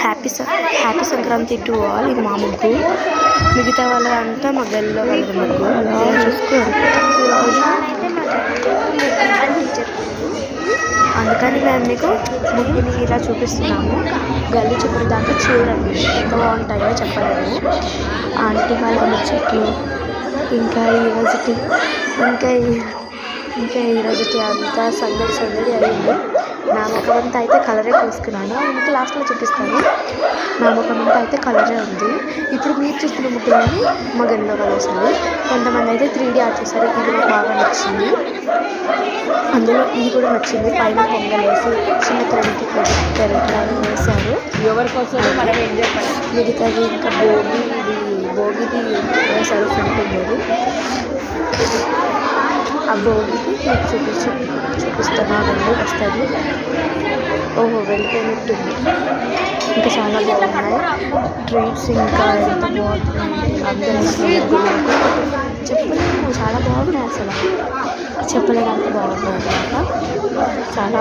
Happy Sankranti to all. ఇది మా ముగ్గు, మిగతా వాళ్ళంతా మా గల్లీలో వాళ్ళ ముగ్గు. ఇలా చూసుకోండి, అందుకని మేము మీకు ముగ్గుని ఇలా చూపిస్తున్నాము. గల్లీ చివరి దాకా చూడండి, ఎంత బాగుంటాయో చెప్పలేము. ఆంటీ వాళ్ళ ముచ్చట్లు, ఇంకా ఈరోజుటి అంతా సందడి అయింది. నా ముఖం అంతా అయితే కలరే పూసుకున్నాను, ఇంకా లాస్ట్లో చూపిస్తాను. నా ముఖం అంతా అయితే కలరే ఉంది. ఇప్పుడు మీరు చూస్తున్న ముగ్గులని మా గల్లీలో కలిసింది. కొంతమంది అయితే 3D ఆర్ట్ చేశారు, ఇది నాకు బాగా నచ్చింది. అందులో ఇది కూడా నచ్చింది, పైన పొంగల్ వేసి చిన్న తెరట్లాగా వేశారు. ఎవరికోసం మనం ఏం చెప్పాలి. మిగతాది ఇంకా భోగిది వేశారు ఫ్రంట్ మీద. ఆ భోగిది మీకు చూపిస్తున్నానండి, వస్తుంది. ఓహో, వెళ్ళిపోయినట్టుంది. ఇంకా చాలా బాగున్నాయి ట్రీట్స్, ఇంకా ఎంత బాగుంటుంది. అందరూ చెప్పలేము, చాలా బాగున్నాయి. అసలు చెప్పలేదంత బాగున్నాయి అన్నమాట. చాలా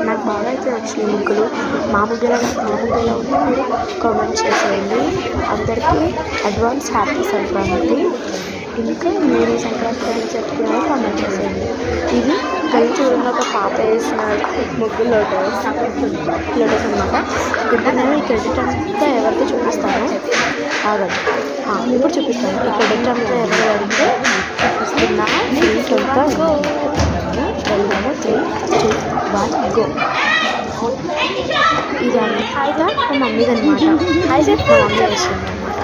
నాకు బాగా అయితే వచ్చినాయి ముగ్గులు. మా ముగ్గులో ఉంటే మీరు కామెంట్ చేసేయండి. అందరికీ అడ్వాన్స్ హ్యాపీ సంక్రాంతి. ఇంకా మీరు సంక్రాంతి గురించి చెప్తున్నారో కామెంట్ చేసేయండి. ఇది గల్లి చూడంలో ఒక పాప వేసిన ముగ్గు లోటస్ అనమాట. ఇప్పుడు నేను ఈ క్రెడిట్ అంతా ఎవరితో చూపిస్తాను, ఆగండి. ఇప్పుడు చూపిస్తాను. ఈ క్రెడిట్ అంతా ఎవరు అడిగితే చూపిస్తున్నా. వెళ్దాము. 3, 2, 1 గో. ఇది మా మమ్మీది అనమాట. అయితే మా మమ్మీ వేసింది అనమాట.